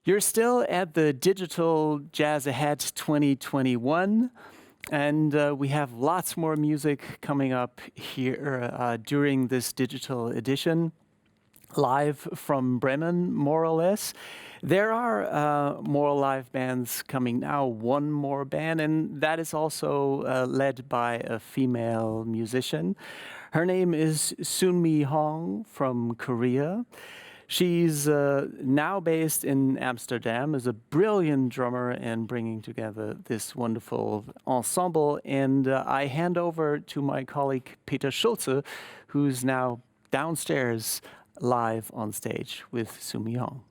You're still at the Digital Jazz Ahead 2021, and we have lots more music coming up here during this digital edition, live from Bremen, more or less. There are more live bands coming now, one more band, and that is also led by a female musician. Her name is Sunmi Hong from Korea. She's now based in Amsterdam, is a brilliant drummer and bringing together this wonderful ensemble. And I hand over to my colleague Peter Schulze, who's now downstairs live on stage with Sunmi Hong.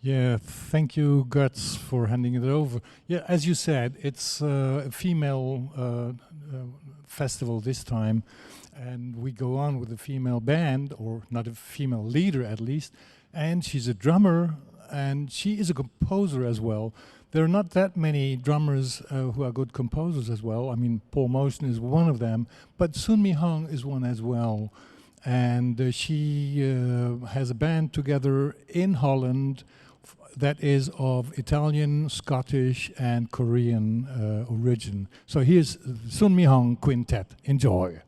Yeah, thank you, Guts, for handing it over. Yeah, as you said, it's a female festival this time, and we go on with a female band, or not a female leader at least, and she's a drummer, and she is a composer as well. There are not that many drummers who are good composers as well. I mean, Paul Motion is one of them, but Sunmi Hong is one as well. And she has a band together in Holland that is of Italian, Scottish, and Korean origin. So here's Sunmi Hong Quintet. Enjoy.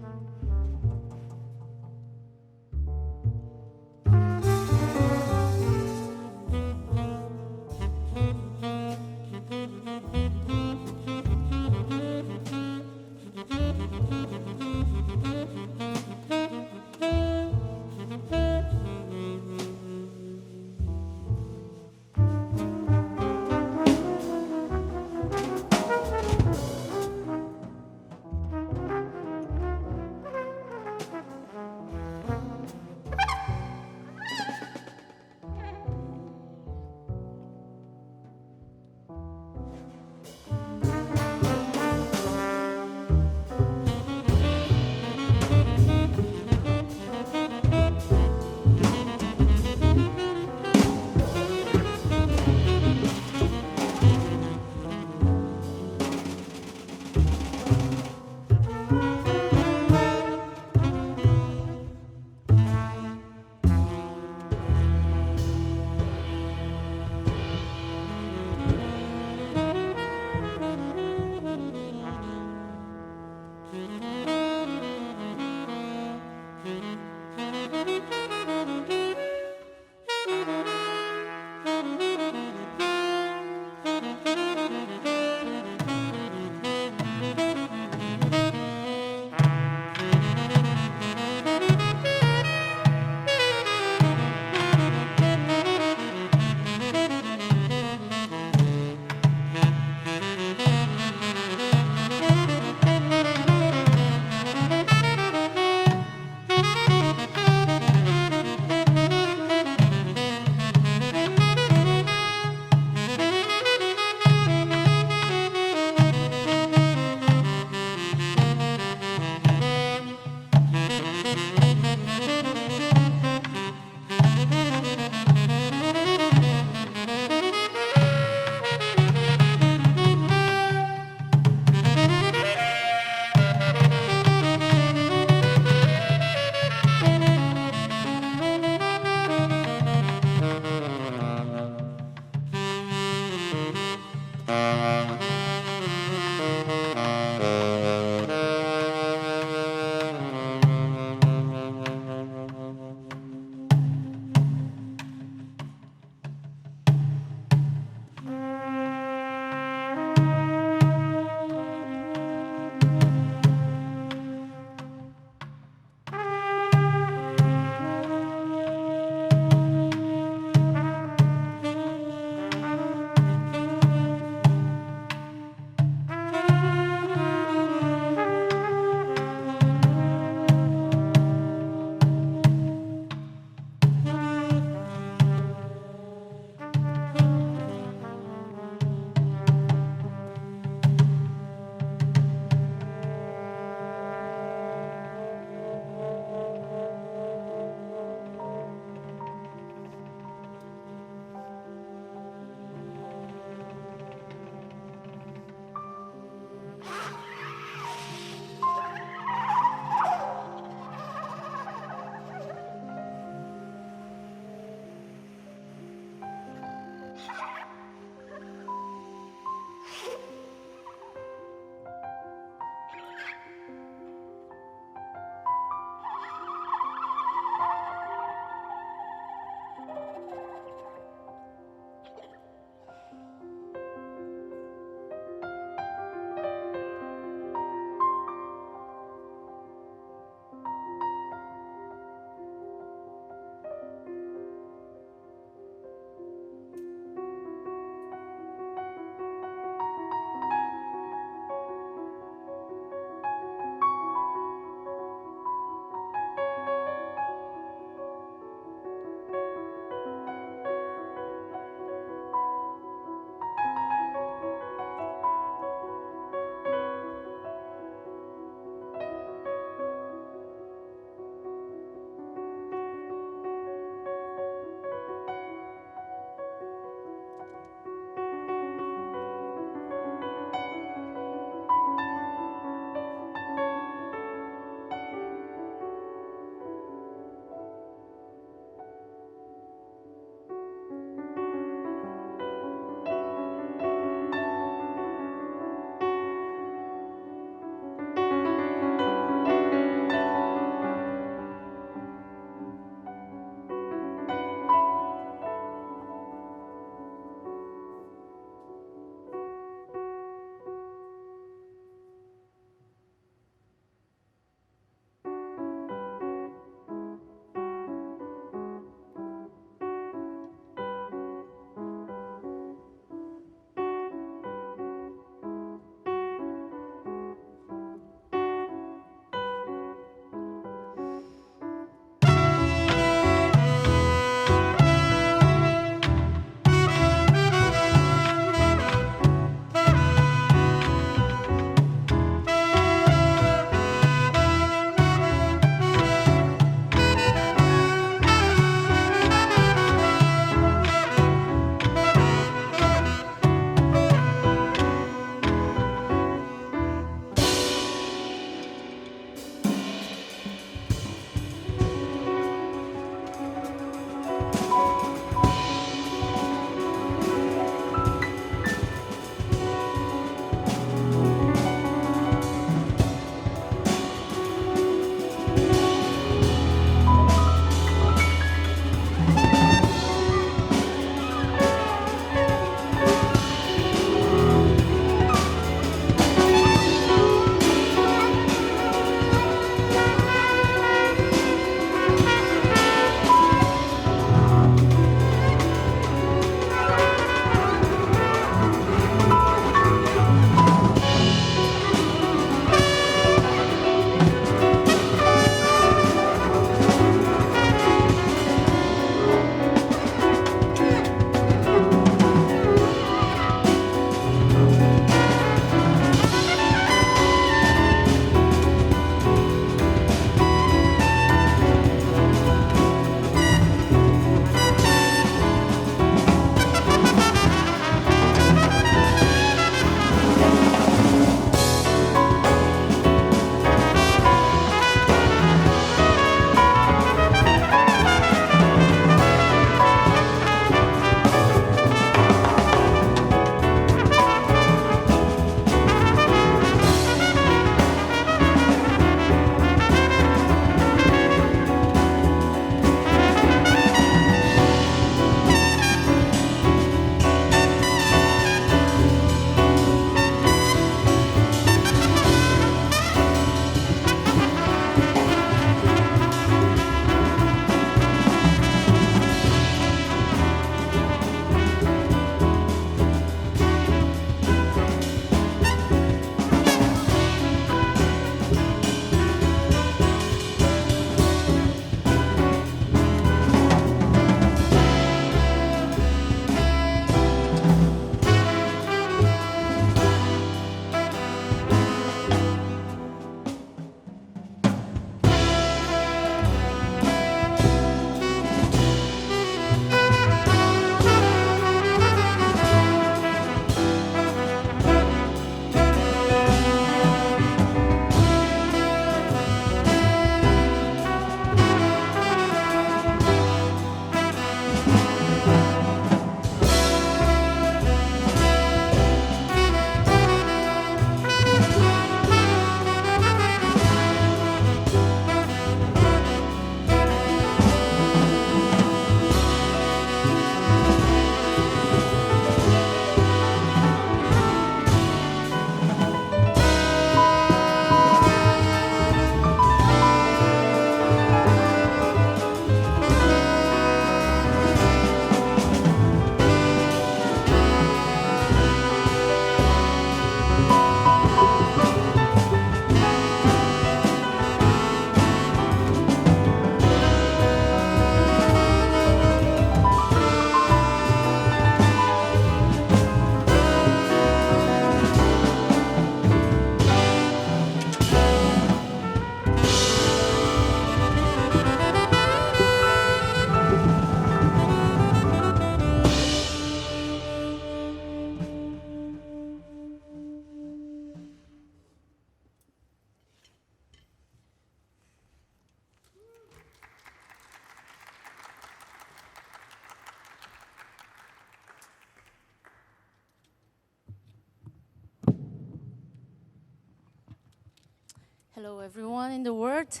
Hello, everyone in the world.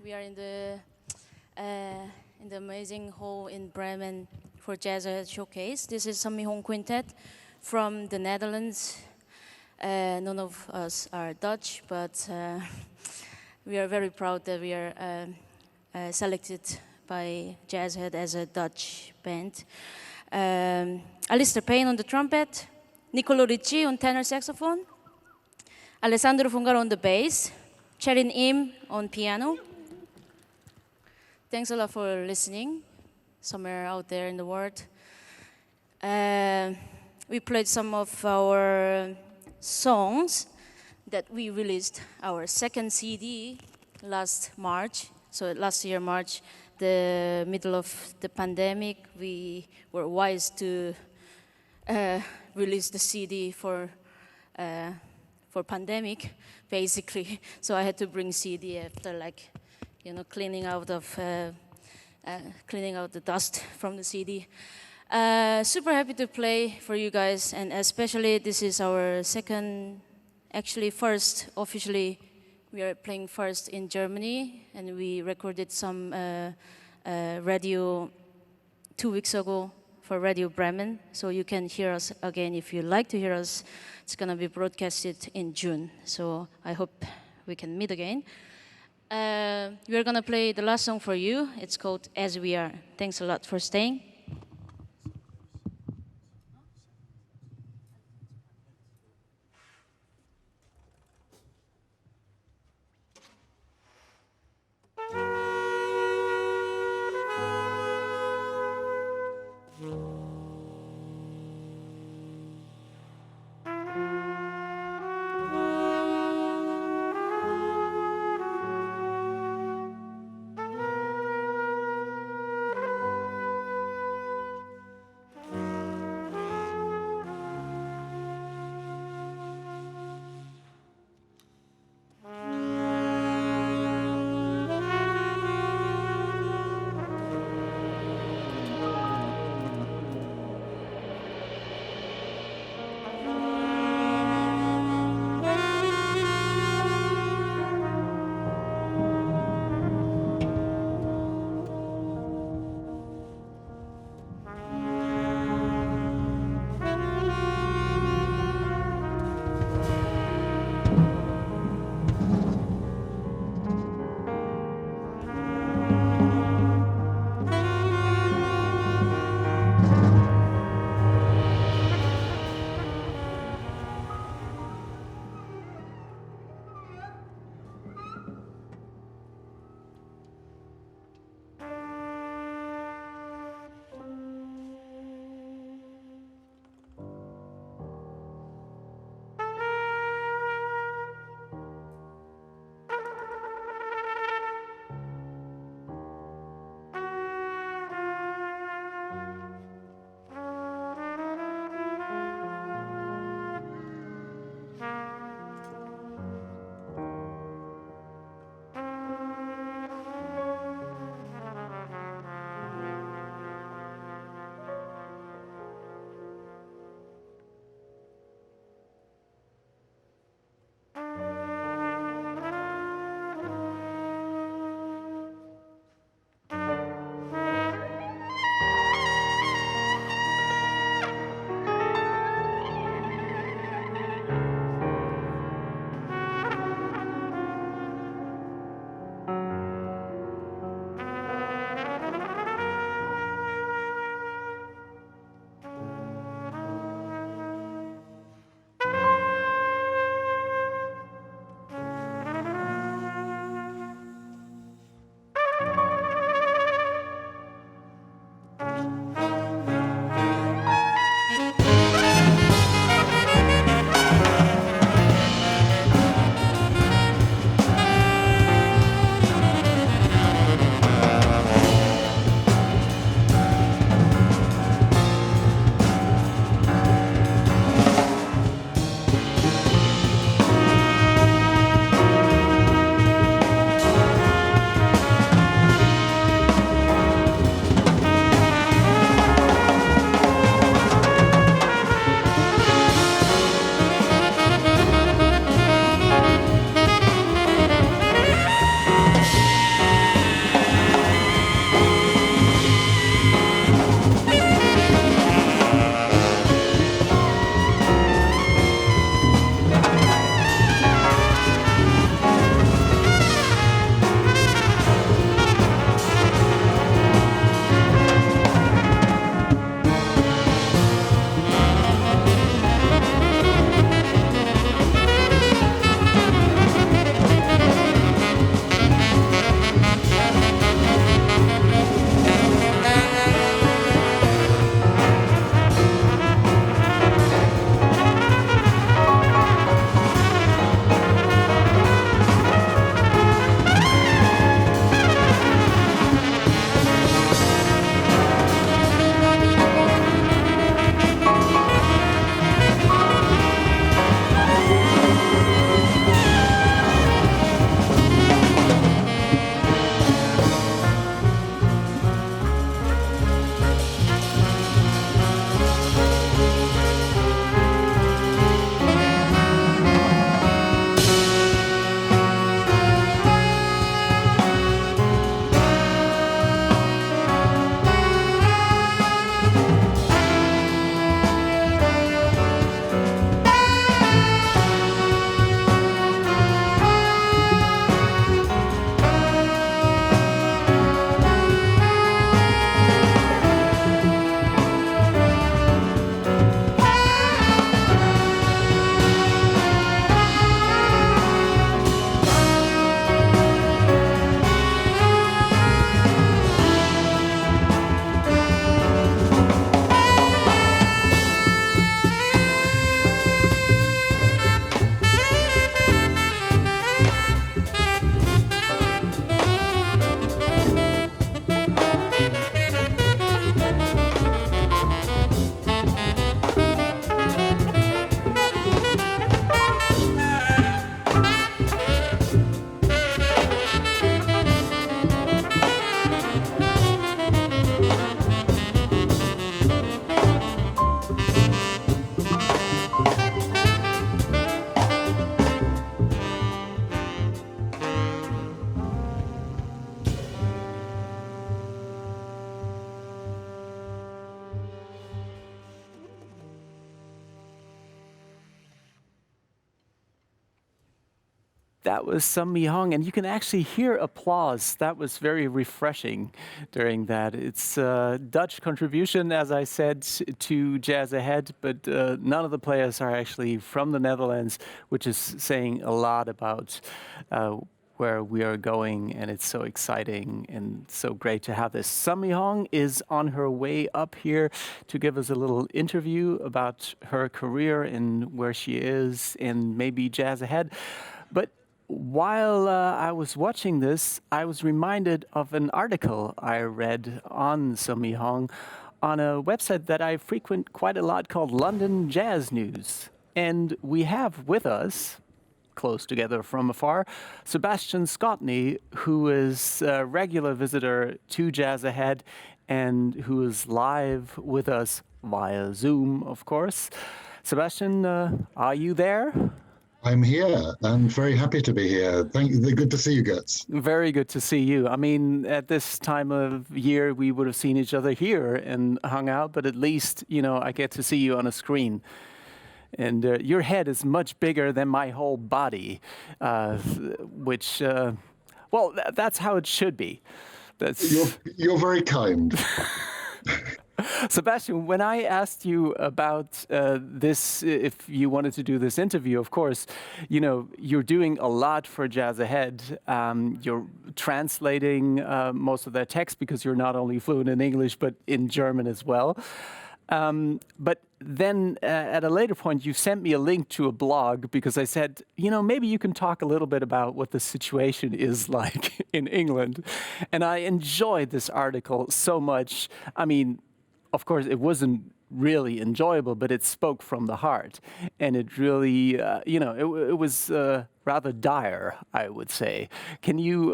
We are in the amazing hall in Bremen for Jazzahead Showcase. This is some Hong Quintet from the Netherlands. None of us are Dutch, but we are very proud that we are selected by Jazzahead as a Dutch band. Alistair Payne on the trumpet, Nicolò Ricci on tenor saxophone, Alessandro Fongaro on the bass, Chaerin on piano. Thanks a lot for listening, somewhere out there in the world. We played some of our songs that we released our second CD last March. So last year, March, the middle of the pandemic, we were wise to release the CD for pandemic, basically. So I had to bring CD after, like, cleaning out the dust from the CD. Super happy to play for you guys, and especially this is our second, actually first, officially, we are playing first in Germany, and we recorded some radio 2 weeks ago for Radio Bremen, so you can hear us again if you like to hear us. It's gonna be broadcasted in June, so I hope we can meet again. We're gonna play the last song for you. It's called As We Are. Thanks a lot for staying. That was Sun Mi Hong, and you can actually hear applause. That was very refreshing during that. It's a Dutch contribution, as I said, to Jazz Ahead, but none of the players are actually from the Netherlands, which is saying a lot about where we are going, and it's so exciting and so great to have this. Sun Mi Hong is on her way up here to give us a little interview about her career and where she is and maybe Jazz Ahead. But while I was watching this, I was reminded of an article I read on Sun Mi Hong on a website that I frequent quite a lot called London Jazz News. And we have with us, close together from afar, Sebastian Scotney, who is a regular visitor to Jazz Ahead and who is live with us via Zoom, of course. Sebastian, are you there? I'm here and very happy to be here. Thank you. Good to see you, Götz. Very good to see you. I mean, at this time of year, we would have seen each other here and hung out, but at least, you know, I get to see you on a screen. And your head is much bigger than my whole body, which, well, that's how it should be. You're very kind. Sebastian, when I asked you about this, if you wanted to do this interview, of course, you know, you're doing a lot for Jazz Ahead. You're translating most of their text because you're not only fluent in English, but in German as well. But then at a later point, you sent me a link to a blog because I said, you know, maybe you can talk a little bit about what the situation is like in England. And I enjoyed this article so much. I mean, of course, it wasn't really enjoyable, but it spoke from the heart. And it really, you know, it was rather dire, I would say. Can you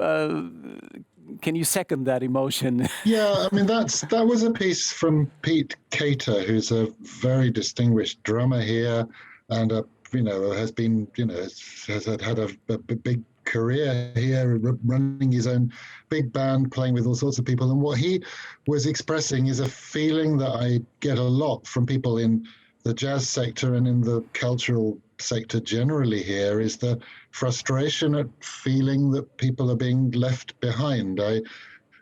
second that emotion? Yeah, I mean, that was a piece from Pete Cater, who's a very distinguished drummer here and, has been, has had a big career here, running his own big band, playing with all sorts of people. And what he was expressing is a feeling that I get a lot from people in the jazz sector and in the cultural sector generally here, is the frustration at feeling that people are being left behind. I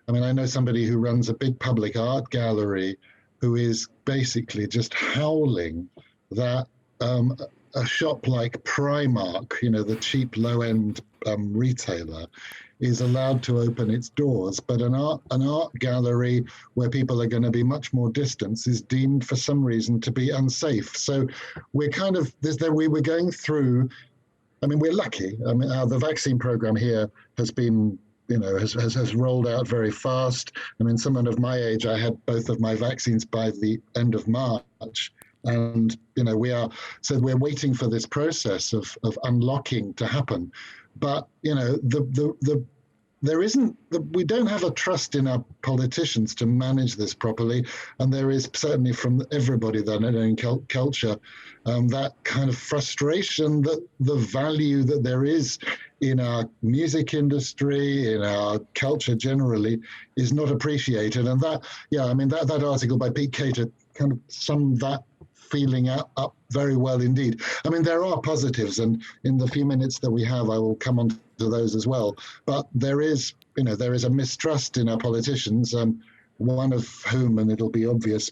mean, I know somebody who runs a big public art gallery who is basically just howling that a shop like Primark, the cheap low-end retailer, is allowed to open its doors, but an art gallery where people are going to be much more distant is deemed for some reason to be unsafe. So we're kind of we were going through. I mean, we're lucky. I mean, the vaccine program here has been, has rolled out very fast. I mean, someone of my age, I had both of my vaccines by the end of March. And, we're waiting for this process of unlocking to happen. But, we don't have a trust in our politicians to manage this properly. And there is certainly from everybody that in culture, that kind of frustration that the value that there is in our music industry, in our culture generally, is not appreciated. And that article by Pete Cater kind of summed that feeling up very well indeed. I mean, there are positives, and in the few minutes that we have, I will come on to those as well. But there is a mistrust in our politicians, one of whom, and it'll be obvious,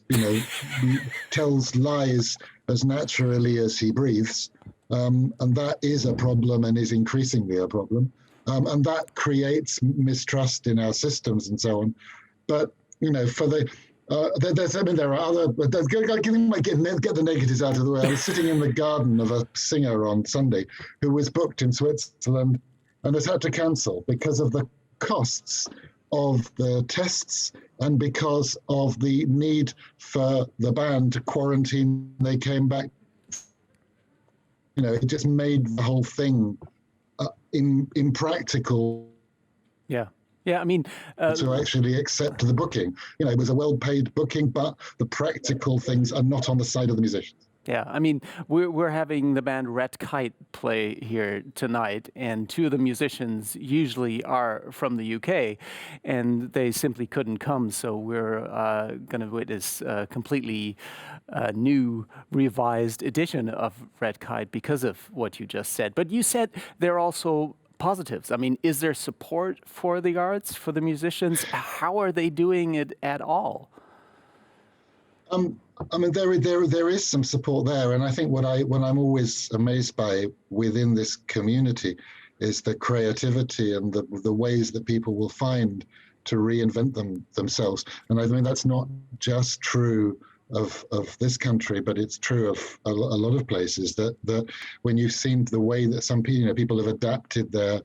tells lies as naturally as he breathes. And that is a problem and is increasingly a problem. And that creates mistrust in our systems and so on. But, there are other. Get the negatives out of the way. I was sitting in the garden of a singer on Sunday who was booked in Switzerland and has had to cancel because of the costs of the tests and because of the need for the band to quarantine. They came back. It just made the whole thing impractical. Yeah. Yeah, I mean... to actually accept the booking. It was a well-paid booking, but the practical things are not on the side of the musicians. Yeah, I mean, we're having the band Red Kite play here tonight, and two of the musicians usually are from the UK, and they simply couldn't come, so we're going to witness a completely new, revised edition of Red Kite because of what you just said. But you said they're also positives. I mean, is there support for the arts, for the musicians? How are they doing it at all? I mean, there is some support there, and I think what I'm always amazed by within this community is the creativity and the ways that people will find to reinvent themselves. And I mean, that's not just true of this country, but it's true of a lot of places. That when you've seen the way that some people have adapted their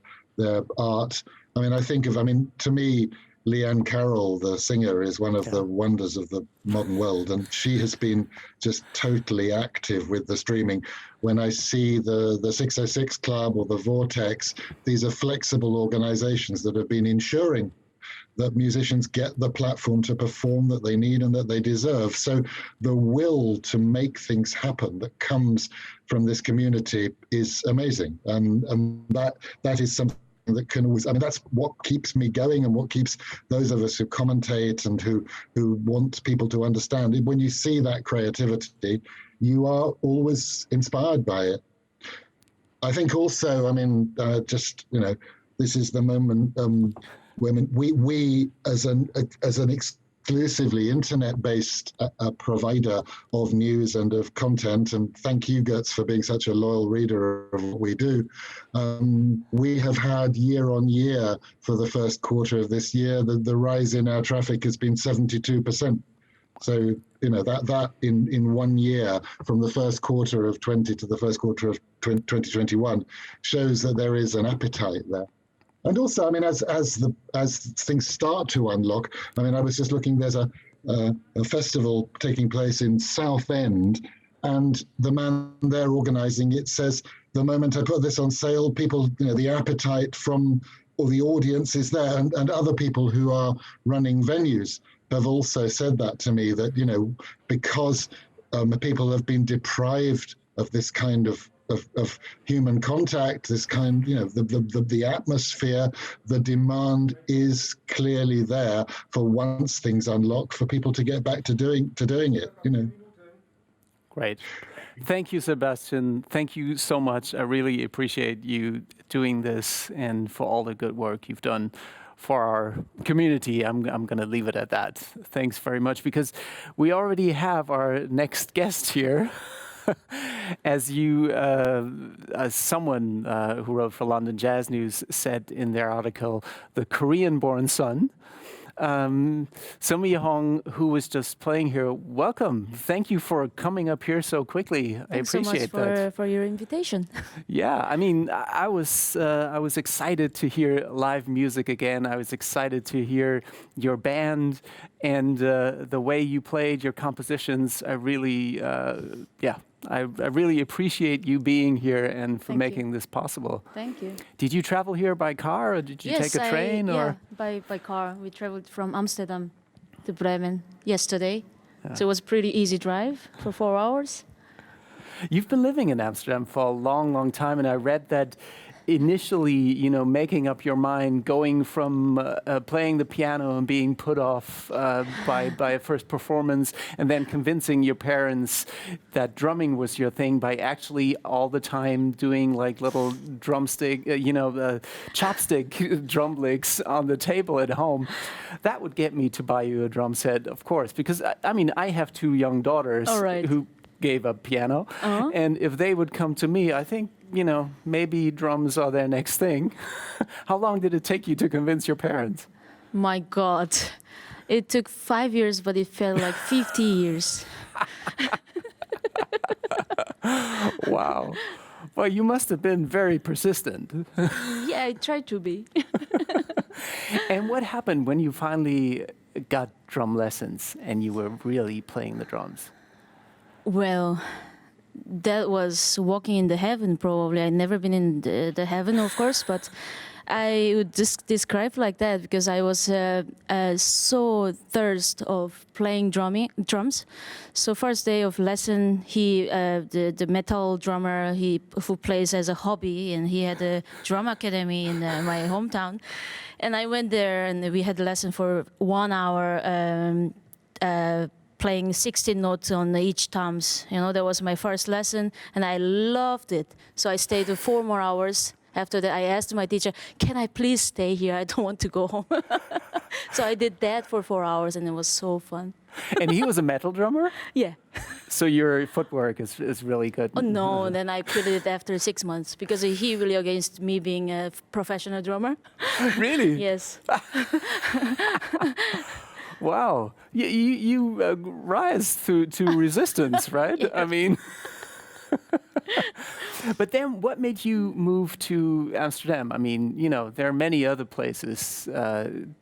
art. I mean, to me, Leanne Carroll, the singer, is one of the wonders of the modern world, and she has been just totally active with the streaming. When I see the 606 Club or the Vortex, these are flexible organizations that have been ensuring that musicians get the platform to perform that they need and that they deserve. So the will to make things happen that comes from this community is amazing, and that is something that can always, I mean, that's what keeps me going and what keeps those of us who commentate and who want people to understand. When you see that creativity, you are always inspired by it. I think also, I mean, this is the moment when we as an exclusively internet-based provider of news and of content, and thank you, Götz, for being such a loyal reader of what we do. We have had year on year for the first quarter of this year, the rise in our traffic has been 72%. So, that in 1 year, from the first quarter of 20 to the first quarter of 2021, shows that there is an appetite there. And also, I mean, as things start to unlock, I mean, I was just looking, there's a festival taking place in Southend, and the man there organizing it says, the moment I put this on sale, people, the appetite from, or the audience is there, and other people who are running venues have also said that to me, that, because people have been deprived of this kind of human contact, this kind, the atmosphere, the demand is clearly there for, once things unlock, for people to get back to doing it. Great. Thank you, Sebastian. Thank you so much. I really appreciate you doing this and for all the good work you've done for our community. I'm going to leave it at that. Thanks very much, because we already have our next guest here. As someone who wrote for London Jazz News said in their article, the Korean-born son, Sumi Hong, who was just playing here, welcome. Thank you for coming up here so quickly. I appreciate so much for your invitation. Yeah, I mean, I was excited to hear live music again. I was excited to hear your band and the way you played your compositions. I really, I really appreciate you being here and for making this possible. Thank you. Did you travel here by car, or did you take a train? Yeah, by car. We traveled from Amsterdam to Bremen yesterday. Yeah. So it was a pretty easy drive for 4 hours. You've been living in Amsterdam for a long, long time, and I read that initially, making up your mind, going from playing the piano and being put off by a first performance, and then convincing your parents that drumming was your thing by actually all the time doing like little drumstick, chopstick drum licks on the table at home. That would get me to buy you a drum set, of course, because I mean, I have 2 young daughters who gave up piano, and if they would come to me, I think, maybe drums are their next thing. How long did it take you to convince your parents? My God, it took 5 years, but it felt like 50 years. Wow. Well, you must have been very persistent. Yeah, I tried to be. And what happened when you finally got drum lessons and you were really playing the drums? Well, that was walking in the heaven, probably. I'd never been in the heaven, of course, but I would describe like that because I was so thirst of playing drums. So first day of lesson, the metal drummer, who plays as a hobby, and he had a drum academy in my hometown. And I went there, and we had a lesson for 1 hour, playing 16 notes on each thumbs. That was my first lesson, and I loved it. So I stayed for 4 more hours, After that, I asked my teacher, "Can I please stay here? I don't want to go home." So I did that for 4 hours, and it was so fun. And he was a metal drummer? Yeah. So your footwork is really good. Oh no, then I quit it after 6 months because he really against me being a professional drummer. Really? Yes. Wow. You rise to resistance, right? Yeah. I mean... But then what made you move to Amsterdam? I mean, you know, there are many other places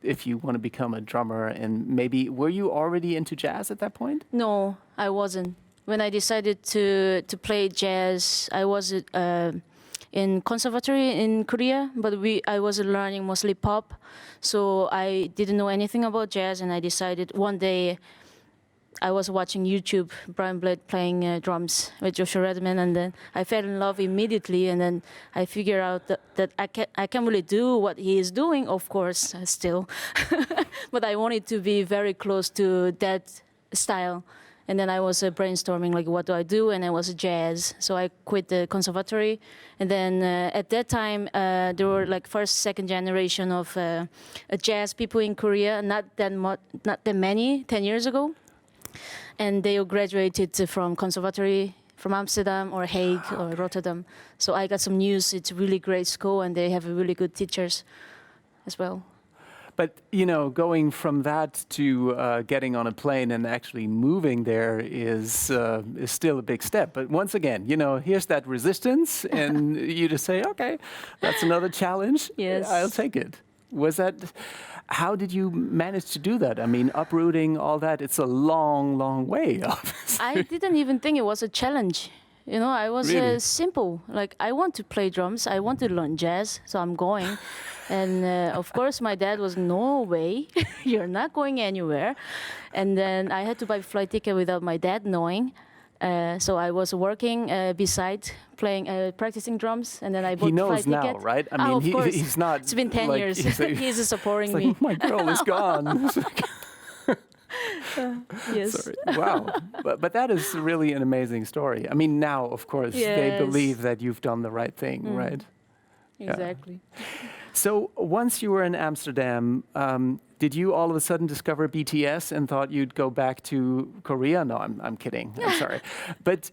if you want to become a drummer, and maybe, were you already into jazz at that point? No, I wasn't. When I decided to play jazz, I was in conservatory in Korea, but I was learning mostly pop, so I didn't know anything about jazz, and I decided one day I was watching YouTube, Brian Blade playing drums with Joshua Redman, and then I fell in love immediately, and then I figured out that I can really do what he is doing, of course, still, but I wanted to be very close to that style. And then I was brainstorming, like, what do I do? And it was jazz. So I quit the conservatory. And then at that time, there were like first, second generation of jazz people in Korea, not that many, 10 years ago. And they all graduated from conservatory from Amsterdam or Hague or Rotterdam. So I got some news. It's a really great school, and they have really good teachers as well. But, you know, going from that to getting on a plane and actually moving there is still a big step. But once again, you know, here's that resistance, and you just say, okay, that's another challenge. Yes. I'll take it. How did you manage to do that? I mean, uprooting all that, it's a long, long way, obviously. I didn't even think it was a challenge. You know, I was Really? simple. Like, I want to play drums. I want to learn jazz, so I'm going. And of course, my dad was, no way, you're not going anywhere. And then I had to buy a flight ticket without my dad knowing. So I was working beside playing, practicing drums, and then I bought He knows flight now, ticket. right? I mean, of course. he's not. It's been 10 like, years. He's supporting it's me. like, my girl is gone. Yes. Sorry. Wow. But that is really an amazing story. I mean, now, of course, they Yes. believe that you've done the right thing, right? Exactly. So once you were in Amsterdam, did you all of a sudden discover BTS and thought you'd go back to Korea? No, I'm kidding. I'm sorry. But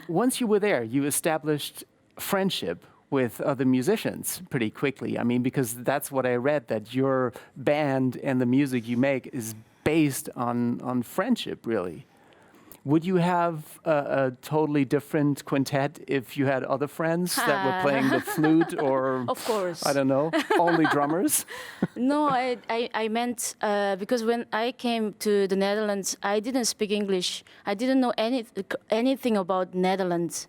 once you were there, you established friendship with other musicians pretty quickly. I mean, because that's what I read, that your band and the music you make is based on friendship, really. Would you have a totally different quintet if you had other friends that were playing the flute or, Of course. I don't know, only drummers? No, I meant because when I came to the Netherlands, I didn't speak English. I didn't know anything about Netherlands,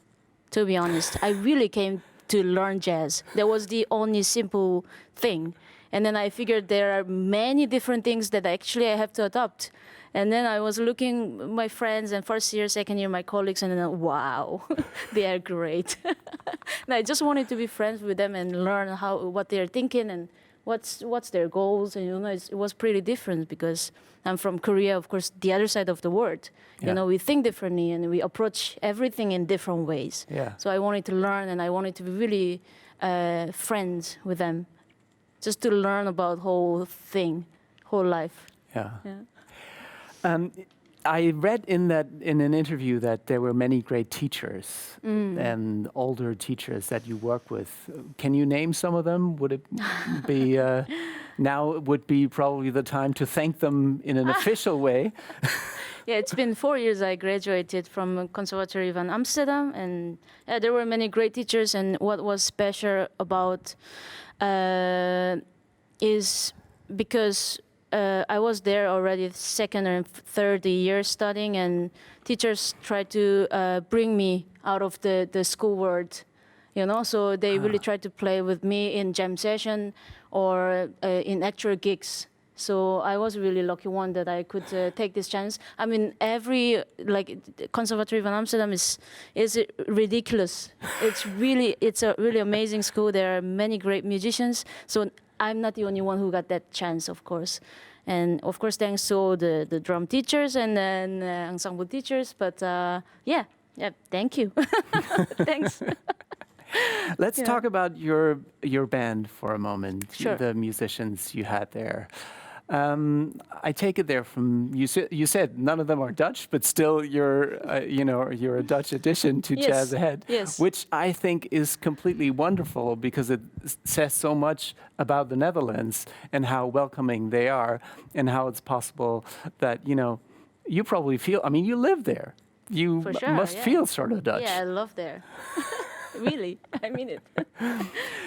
to be honest. I really came to learn jazz. That was the only simple thing. And then I figured there are many different things that actually I have to adopt. And then I was looking at my friends, and first year, second year, my colleagues, and then, wow, they are great. And I just wanted to be friends with them and learn what they're thinking and what's their goals. And, you know, it was pretty different because I'm from Korea, of course, the other side of the world. Yeah. You know, we think differently and we approach everything in different ways. Yeah. So I wanted to learn, and I wanted to be really friends with them, just to learn about whole life. Yeah. Yeah. I read in an interview that there were many great teachers and older teachers that you work with. Can you name some of them? Would it be now would be probably the time to thank them in an official way? Yeah, it's been 4 years I graduated from Conservatory van Amsterdam, and there were many great teachers. And what was special about is because I was there already second or third year studying, and teachers tried to bring me out of the school world, you know. So they really tried to play with me in jam session or in actual gigs. So I was really lucky one that I could take this chance. I mean, every Conservatory van Amsterdam is ridiculous. It's a really amazing school. There are many great musicians. So I'm not the only one who got that chance, of course. And of course, thanks to the drum teachers and then ensemble teachers. But yeah, thank you. Thanks. Let's talk about your band for a moment. Sure. The musicians you had there. I take it there from you said none of them are Dutch, but still you're a Dutch addition to Yes, jazzahead, yes. which I think is completely wonderful because it says so much about the Netherlands and how welcoming they are, and how it's possible that you probably feel. I mean, you live there. You For sure, must yeah. feel sort of Dutch. Yeah, I love there. Really, I mean it.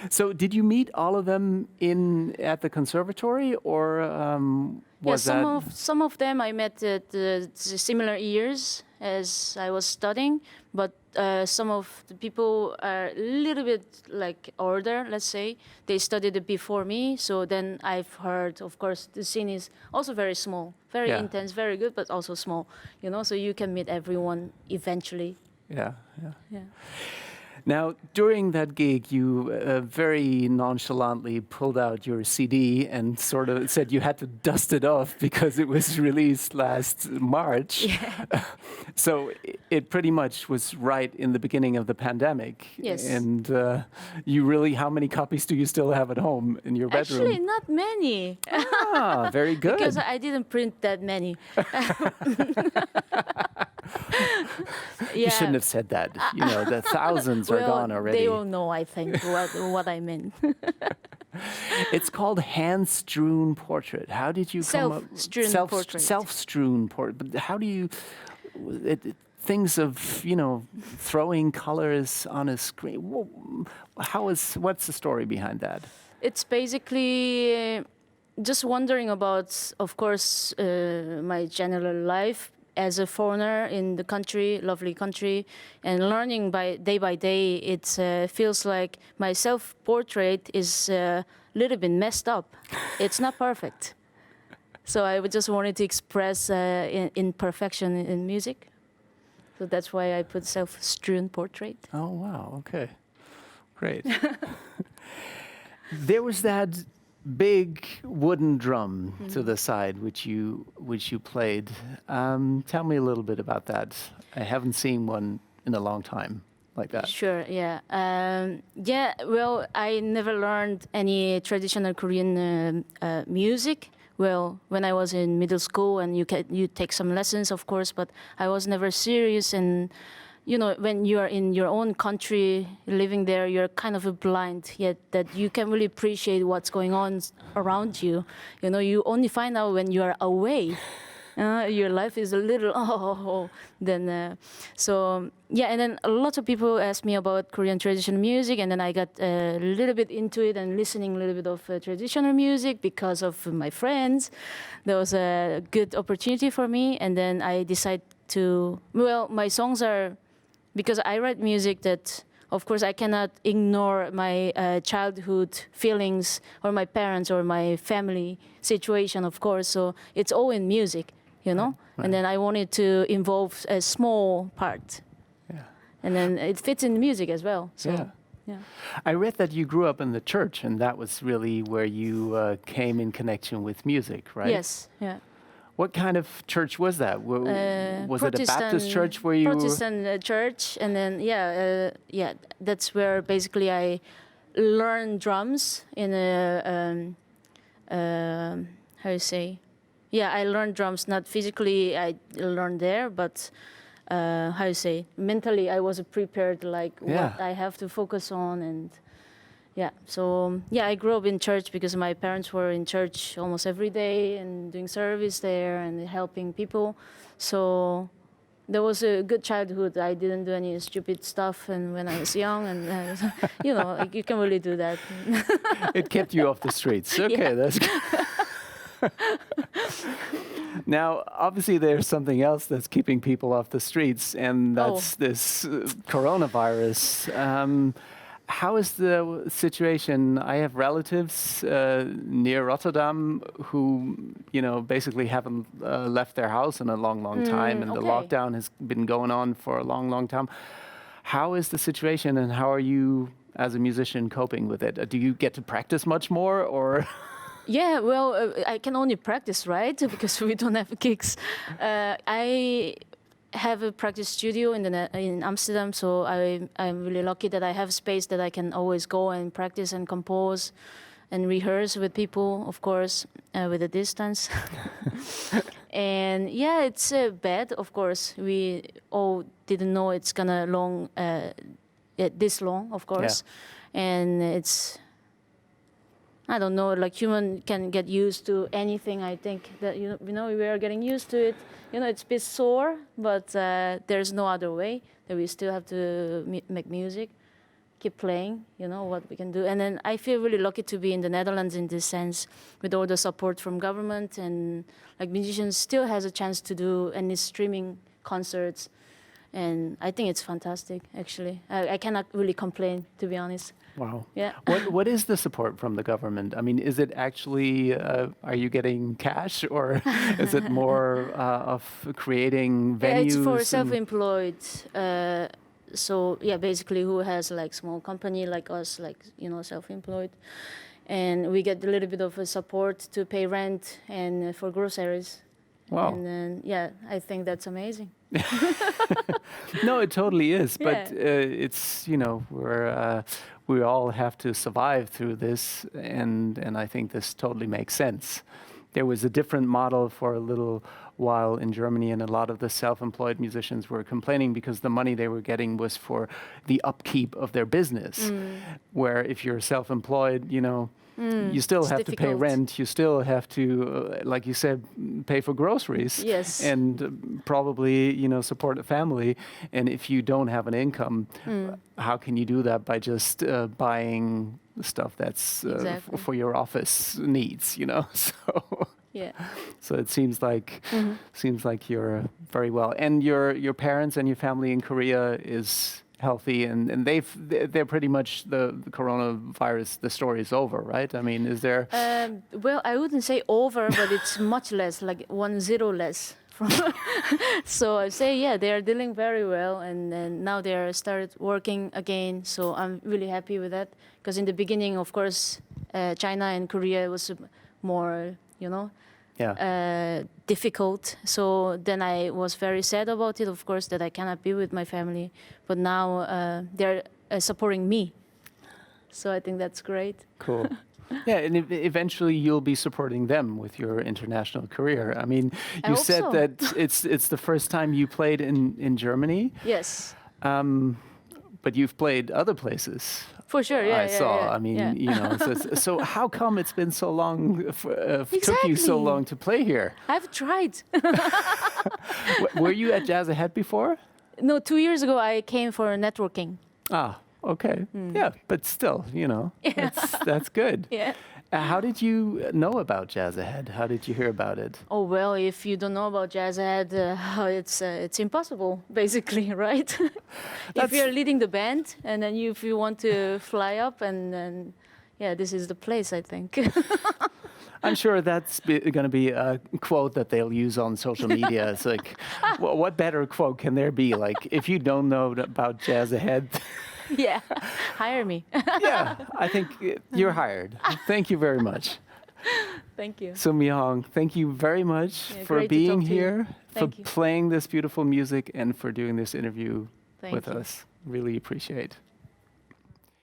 So, did you meet all of them at the conservatory, or was that? Some of them I met at the similar years as I was studying, but some of the people are a little bit like older, let's say. They studied it before me, so then I've heard, of course, the scene is also very small, very Yeah. intense, very good, but also small, so you can meet everyone eventually. Yeah. Yeah. Now, during that gig, you very nonchalantly pulled out your CD and sort of said you had to dust it off because it was released last March. Yeah. So it pretty much was right in the beginning of the pandemic. Yes. And how many copies do you still have at home in your bedroom? Actually, not many. Ah, very good. Because I didn't print that many. You shouldn't have said that. The thousands are gone already. They will know, I think, what I meant. It's called hand-strewn portrait. How did you come up? Self-strewn portrait. Self-strewn portrait. But how do you? Things of throwing colors on a screen. What's the story behind that? It's basically just wondering about, of course, my general life as a foreigner in the country, lovely country, and learning by day, it feels like my self-portrait is a little bit messed up. It's not perfect. So I just wanted to express imperfection in music. So that's why I put self-strewn portrait. Oh, wow. Okay. Great. There was that big wooden drum to the side, which you played. Tell me a little bit about that. I haven't seen one in a long time like that. Sure, yeah. Well, I never learned any traditional Korean music. Well, when I was in middle school, and you take some lessons, of course, but I was never serious. And when you are in your own country, living there, you're kind of blind, yet that you can really appreciate what's going on around you. You only find out when you are away. Your life is a little then and then a lot of people ask me about Korean traditional music, and then I got a little bit into it and listening a little bit of traditional music because of my friends. That was a good opportunity for me, and then I decided my songs are, because I write music that, of course, I cannot ignore my childhood feelings or my parents or my family situation, of course. So it's all in music, Right. And then I wanted to involve a small part. Yeah. And then it fits in music as well. So, yeah. I read that you grew up in the church, and that was really where you came in connection with music, right? Yes, yeah. What kind of church was that? Was it a Baptist church where you Protestant church, and then that's where basically I learned drums in a how you say? Yeah, I learned drums, not physically. I learned there, but how you say? Mentally, I was prepared, like what I have to focus on, and I grew up in church because my parents were in church almost every day and doing service there and helping people. So there was a good childhood. I didn't do any stupid stuff, and when I was young, and you can really do that. It kept you off the streets. Okay, that's good. Now, obviously, there's something else that's keeping people off the streets, and that's this coronavirus. How is the situation? I have relatives near Rotterdam who, basically haven't left their house in a long, long time, and the lockdown has been going on for a long, long time. How is the situation, and how are you, as a musician, coping with it? Do you get to practice much more, or? Yeah, well, I can only practice, right? Because we don't have gigs. have a practice studio in Amsterdam, so I'm really lucky that I have space that I can always go and practice and compose and rehearse with people, of course, with a distance. And yeah, it's bad, of course. We all didn't know it's gonna this long, of course. And it's, I don't know, like human can get used to anything. I think that, we are getting used to it. It's a bit sore, but there's no other way, that we still have to make music, keep playing, what we can do. And then I feel really lucky to be in the Netherlands in this sense, with all the support from government, and like musicians still has a chance to do any streaming concerts. And I think it's fantastic, actually. I cannot really complain, to be honest. Wow. Yeah. What is the support from the government? I mean, is it actually, are you getting cash, or is it more of creating venues? Yeah, it's for self-employed. So yeah, basically who has like small company like us, like, self-employed. And we get a little bit of a support to pay rent and for groceries. Wow. And then, yeah, I think that's amazing. No, it totally is. Yeah. But it's, we all have to survive through this. And I think this totally makes sense. There was a different model for a little while in Germany, and a lot of the self-employed musicians were complaining because the money they were getting was for the upkeep of their business. Where if you're self-employed, you still have to pay rent. You still have to, like you said, pay for groceries. Yes. And probably, support a family. And if you don't have an income, how can you do that by just buying stuff that's Exactly. for your office needs? So. Yeah. So it seems like you're very well, and your parents and your family in Korea is healthy, and they're pretty much the coronavirus. The story is over, right? I mean, is there? Well, I wouldn't say over, but it's much less, like 1-0 less. So I say, yeah, they are dealing very well, and now they are started working again. So I'm really happy with that, because in the beginning, of course, China and Korea was more, difficult. So then I was very sad about it, of course, that I cannot be with my family. But now they're supporting me. So I think that's great. Cool. Yeah, and eventually you'll be supporting them with your international career. I mean, you said so. that it's the first time you played in Germany. Yes. But you've played other places. For sure, yeah. I saw. Yeah. I mean, so how come it's been so long? Took you so long to play here? I've tried. Were you at Jazzahead before? No, 2 years ago I came for networking. Ah, okay. Yeah, but still, that's good. Yeah. How did you know about Jazzahead? How did you hear about it? Oh well, if you don't know about jazzahead, it's impossible, basically, right? If you're leading the band, and then if you want to fly up, and then yeah, this is the place, I think. I'm sure that's going to be a quote that they'll use on social media. It's like, what better quote can there be? Like, if you don't know about Jazzahead. Yeah, hire me. Yeah, I think you're hired. Thank you very much. Thank you. So Mi-Hong, thank you very much for being here, for playing this beautiful music, and for doing this interview with us. Really appreciate.